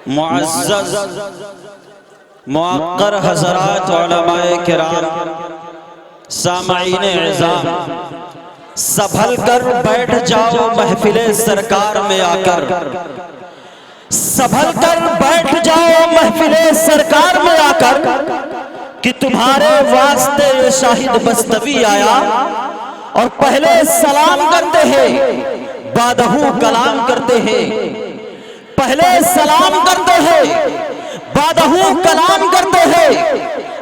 معزز موقر حضرات علماء کرام، سامعین اعظام، سنبھل کر بیٹھ جاؤ محفل سرکار میں آ کر، سنبھل کر بیٹھ جاؤ محفل سرکار میں آ کر، کہ تمہارے واسطے یہ شاہد بستوی آیا اور پہلے سلام کرتے ہیں بعدہ کلام کرتے ہیں، پہلے سلام کرتے ہیں بعدہ کلام کرتے ہیں۔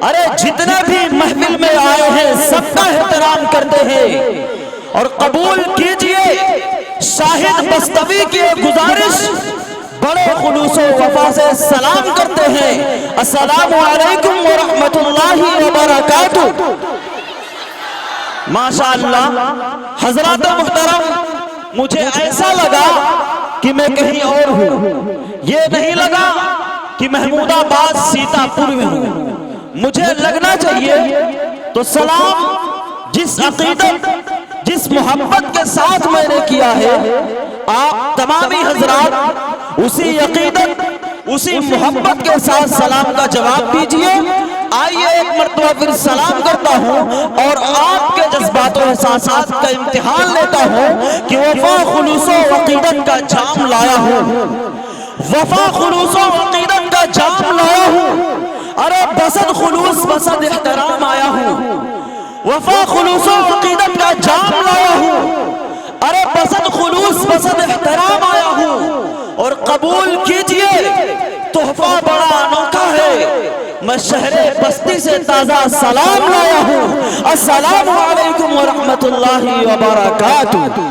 ارے جتنے بھی محفل میں آئے ہیں سب کا احترام کرتے ہیں، اور قبول کیجئے شاہد بستوی کی گزارش، بڑے خلوص و وفا سے سلام کرتے ہیں۔ السلام علیکم ورحمت اللہ وبرکاتہ۔ ماشاءاللہ حضرات محترم، مجھے ایسا لگا کہ میں کہیں اور ہوں، یہ نہیں لگا کہ محمود آباد سیتا پور میں ہوں، مجھے لگنا چاہیے تو سلام جس عقیدت جس محبت کے ساتھ میں نے کیا ہے، آپ تمامی حضرات اسی عقیدت اسی محبت کے ساتھ سلام کا جواب دیجئے۔ آئیے ایک مرتبہ پھر سلام کرتا ہوں اور آپ کے جذبات و احساسات کا امتحان لیتا ہوں کہ وفا خلوص و عقیدت کا جام لایا ہوں، وفا خلوص و عقیدت کا جام لایا ہوں، ارے بسد خلوص بسد احترام آیا ہوں، وفا خلوص و عقیدت کا جام لایا ہوں، ارے بسد خلوص بسد احترام آیا ہوں، اور قبول کیجئے تحفہ بڑا انوکھا ہے، میں شہر بستی سے تازہ سلام لایا ہوں۔ السلام علیکم ورحمت اللہ وبرکاتہ۔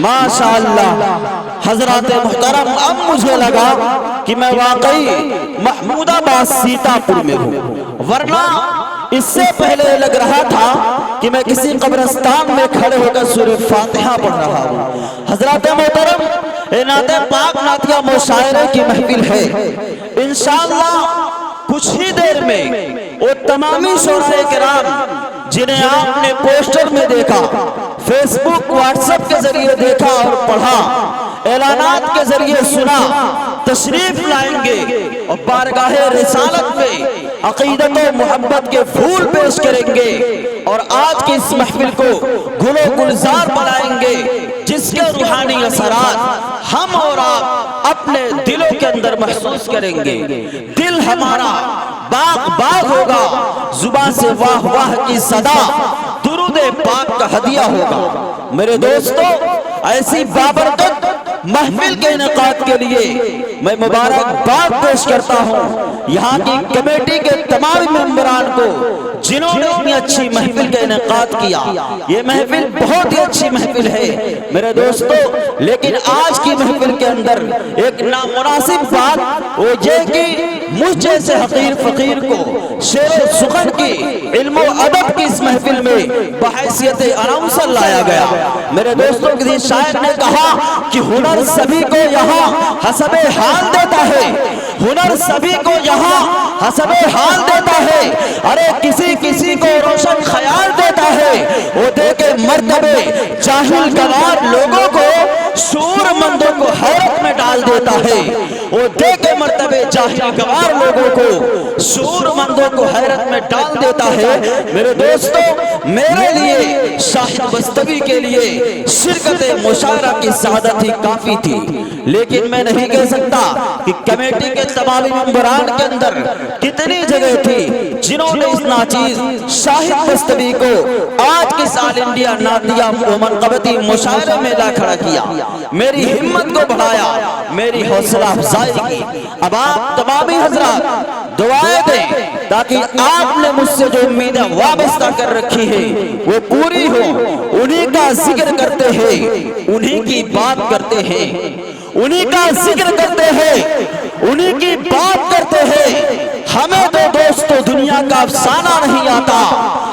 ماشاءاللہ حضرات محترم، اب مجھے لگا کہ میں واقعی محمود آباد سیتا پور میں ہوں، ورنہ اس سے پہلے لگ رہا تھا کہ میں کسی قبرستان میں کھڑے ہو کر سورہ فاتحہ پڑھ رہا ہوں۔ حضرات محترم، نعت پاک نعتیہ مشاعرے کی محفل ہے، انشاءاللہ کچھ ہی دیر میں وہ تمامی شعراء کرام جنہیں آپ نے پوسٹر میں دیکھا، فیس بک واٹس ایپ کے ذریعے دیکھا اور پڑھا، اعلانات کے ذریعے سنا، تشریف لائیں گے اور بارگاہ رسالت میں عقیدت و محبت کے پھول پیش کریں گے، اور آج کی اس محفل کو گل و گلزار بنائیں گے جس کے روحانی اثرات ہم اور آپ اپنے دلوں کے اندر محسوس کریں گے۔ دل ہمارا باغ باغ ہوگا، زبان سے واہ واہ کی صدا درود پاک کا ہدیہ ہوگا۔ میرے دوستو، ایسی بابرکت محفل کے انعقاد کے لیے میں مبارکباد پیش کرتا ہوں یہاں کی کمیٹی کے تمام ممبران کو جنہوں نے اتنی اچھی محفل کا انعقاد کیا۔ یہ محفل بہت ہی اچھی محفل ہے میرے دوستو، لیکن آج کی محفل کے اندر ایک نامناسب بات وہ یہ کہ مجھ جیسے حقیر فقیر کو شعر و سخن کی علم و ادب کی اس محفل میں بحیثیت اناؤنسر لایا گیا۔ میرے دوستوں، کسی شاعر نے کہا کہ ہنر سبھی کو یہاں حسب حال دیتا ہے، ہنر سبھی کو یہاں حسب حال دیتا ہے، ارے کسی کسی کو روشن خیال دیتا ہے، وہ دے کے مرتبے جاہل گوار لوگوں کو شعور مندوں کو حیرت میں ڈال دیتا ہے، وہ دے کے مرتبے جاہل گوار لوگوں کو شعور مندوں کو حیرت میں ڈال دیتا ہے۔ میرے دوستو، میرے لیے شاہد بستوی کے لیے شرکت مشاعرہ کی سعادت ہی کافی تھی، لیکن میں نہیں کہہ سکتا کہ کمیٹی کے تمام ممبران کے اندر کتنی جگہ تھی جنہوں نے اس ناچیز شاہد بستوی کو آج کی سال انڈیا نعتیہ منقبتی مشاعرے میں لا کھڑا کیا، میری ہمت کو بڑھایا، میری حوصلہ افزائی کی۔ اب آپ تمامی حضرات دعائیں دیں تاکہ آپ نے مجھ سے جو امیدیں وابستہ کر رکھی ہے وہ پوری ہو۔ انہی کا ذکر کرتے ہیں، انہی کی بات کرتے ہیں، انہی کا ذکر کرتے ہیں، انہی کی بات کرتے ہیں۔ ہمیں تو دوستو دنیا کا افسانہ نہیں آتا،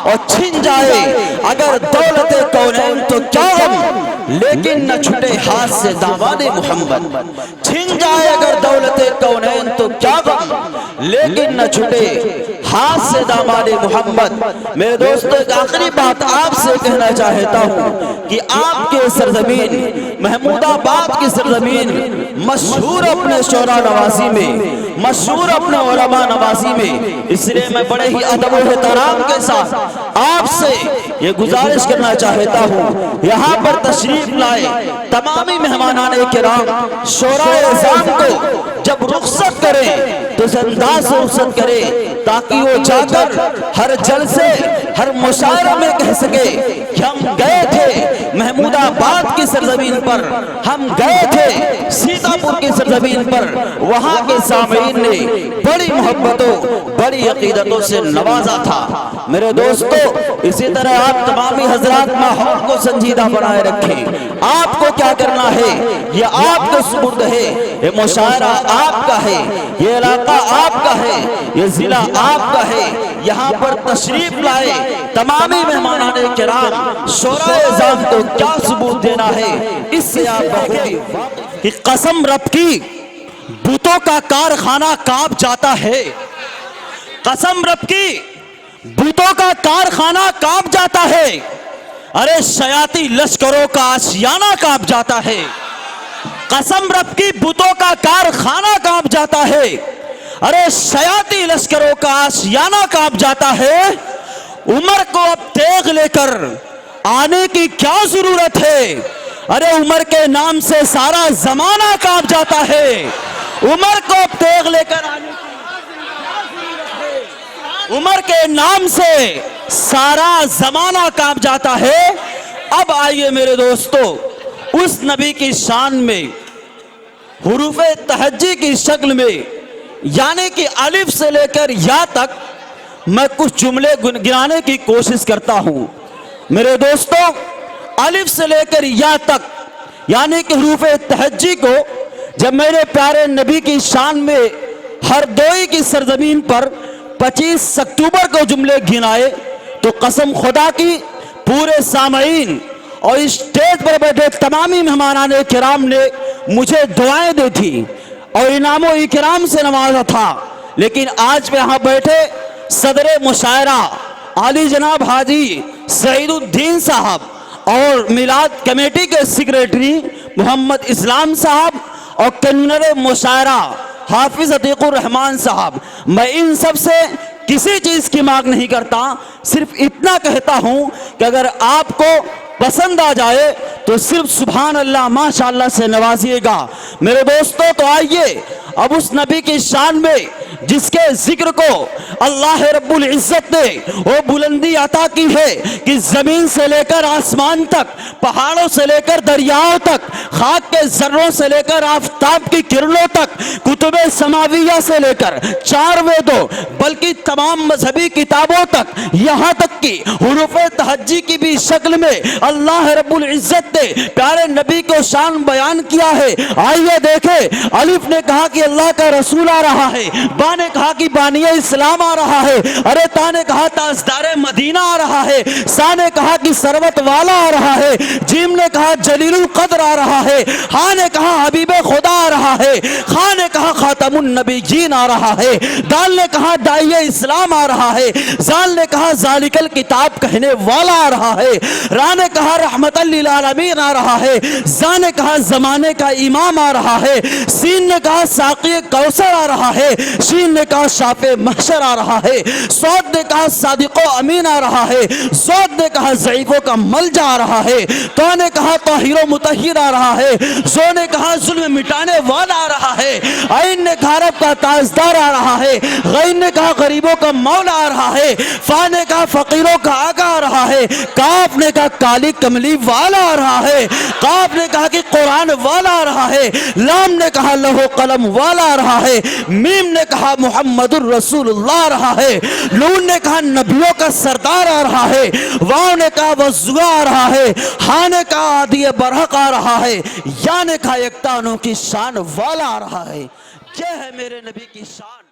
اور چھن جائے اگر دولت کونین تو کیا غم، لیکن نہ چھٹے ہاتھ سے دامان محمد۔ چھن جائے اگر دولت کونین تو کیا غم، لیکن نہ چھٹے ہاتھ سے داماد محمد۔ میرے دوستو ایک آخری بات آپ سے کہنا چاہتا ہوں کہ آپ کے سرزمین محمود آباد کی سرزمین مشہور اپنے شعراء نوازی میں، مشہور اپنے علماء نوازی میں، اس لیے میں بڑے ہی ادب و احترام کے ساتھ آپ سے یہ گزارش کرنا چاہتا ہوں، یہاں پر تشریف لائے تمامی مہمانان کرام شعراء اعظام کو جب رخصت کریں تو اس انداز سے رخصت کریں تاکہ وہ جا کر ہر جلسے ہر مشاعرہ میں کہہ سکے کہ ہم گئے تھے محمود آباد کی سرزمین پر، ہم گئے تھے سیتا پور کی سرزمین پر، وہاں کے سامعین نے بڑی محبتوں بڑی عقیدتوں سے نوازا تھا۔ میرے دوستو اسی طرح آپ تمامی حضرات ماحول کو سنجیدہ بنائے رکھیں، آپ کو کیا کرنا ہے یہ آپ کے سپرد ہے، یہ مشاعرہ آپ کا ہے، یہ علاقہ آپ کا ہے، یہ ضلع آپ کا ہے، یہاں پر تشریف لائے تمامی مہمانان کرام شعراء اعظام کو کیا ثبوت دینا ہے اس سے آپ بخوبی کہ قسم رب کی بتوں کا کارخانہ کانپ جاتا ہے، قسم رب کی بتوں کا کارخانہ کانپ جاتا ہے، ارے شیاطی لشکروں کا آشیانہ کانپ جاتا ہے، قسم رب کی بتوں کا کارخانہ کانپ جاتا ہے، ارے شیاطی لشکروں کا آشیانہ کانپ جاتا ہے۔ عمر کو اب تیغ لے کر آنے کی کیا ضرورت ہے، ارے عمر کے نام سے سارا زمانہ کانپ جاتا ہے، عمر کو اب تیغ لے کر آنے کی کیا ضرورت ہے، عمر کے نام سے سارا زمانہ کانپ جاتا ہے۔ اب آئیے میرے دوستو اس نبی کی شان میں حروف تہجی کی شکل میں یعنی کہ الف سے لے کر یا تک میں کچھ جملے گنگنانے کی کوشش کرتا ہوں۔ میرے دوستو الف سے لے کر یا تک یعنی کہ حروف تہجی کو جب میرے پیارے نبی کی شان میں ہردوئی کی سرزمین پر 25 اکتوبر کو جملے گنائے تو قسم خدا کی پورے سامعین اور اسٹیج پر بیٹھے تمامی مہمانان کرام نے مجھے دعائیں دی تھی اور انعام و اکرام سے نوازا تھا، لیکن آج میں یہاں بیٹھے صدر مشاعرہ عالی جناب حاجی سعید الدین صاحب اور میلاد کمیٹی کے سیکریٹری محمد اسلام صاحب اور کنوینر مشاعرہ حافظ عتیق الرحمان صاحب، میں ان سب سے کسی چیز کی مانگ نہیں کرتا، صرف اتنا کہتا ہوں کہ اگر آپ کو پسند آ جائے تو صرف سبحان اللہ ماشاءاللہ سے نوازیے گا۔ میرے دوستو تو آئیے اب اس نبی کی شان میں جس کے ذکر کو اللہ رب العزت نے وہ بلندی عطا کی ہے کہ زمین سے لے کر آسمان تک، پہاڑوں سے لے کر دریاؤں تک، خاک کے ذروں سے لے کر آفتاب کی کرنوں تک، کتب سماویہ سے لے کر 4 ویدوں بلکہ تمام مذہبی کتابوں تک، یہاں تک کہ حروف تہجی کی بھی شکل میں اللہ رب العزت نے پیارے نبی کو شان بیان کیا ہے۔ آئیے دیکھیں، الف نے کہا کہ اللہ کا رسول آ رہا ہے، با نے کہا کہ بانی اسلام آ رہا ہے، ارے تا نے کہا تاجدار مدینہ آ رہا ہے، سا نے کہا کہ سروت والا آ رہا ہے، جیم نے کہا جلیل القدر آ رہا ہے، ہاں نے کہا حبیب خدا آ رہا ہے، خاں نے کہا خاتم النبیین آ رہا ہے، دال نے کہا داعی اسلام آ رہا ہے، زال نے کہا ذالک الکتاب کہنے والا آ رہا ہے، را نے کہا رحمت للعالمین آ رہا ہے، زا نے کہا زمانے کا امام آ رہا ہے، سین نے کہا ساقی کوثر آ رہا ہے، شین نے کہا شافع محشر آ رہا ہے، صاد نے کہا صادق و امین آ رہا ہے، زود نے کہا ضعیفوں کا ملجا آ رہا ہے، تو نے کہا طاہر و مطہر آ رہا ہے، زو نے کہا ظلم مٹانے والا آ رہا ہے، عین نے کہا رب کا تاجدار آ رہا ہے، غین نے کہا غریبوں کا مولا آ رہا ہے، فا نے کہا فقیروں کا آقا آ رہا ہے، کاف نے کہا کالی کملی والا آ رہا ہے، قاف نے کہا کہ قرآن والا آ رہا ہے، لام نے کہا لوح قلم والا آ رہا ہے، میم نے کہا محمد الرسول اللہ آ رہا ہے، نون نے کہا نبیوں کا سردار آ رہا ہے، واو نے کہا وزغا آ رہا ہے، ہاں نے کہا عادی برحق آ رہا ہے، یا نے کہا یکتانوں کی شان والا آ رہا ہے۔ یہ ہے میرے نبی کی شان۔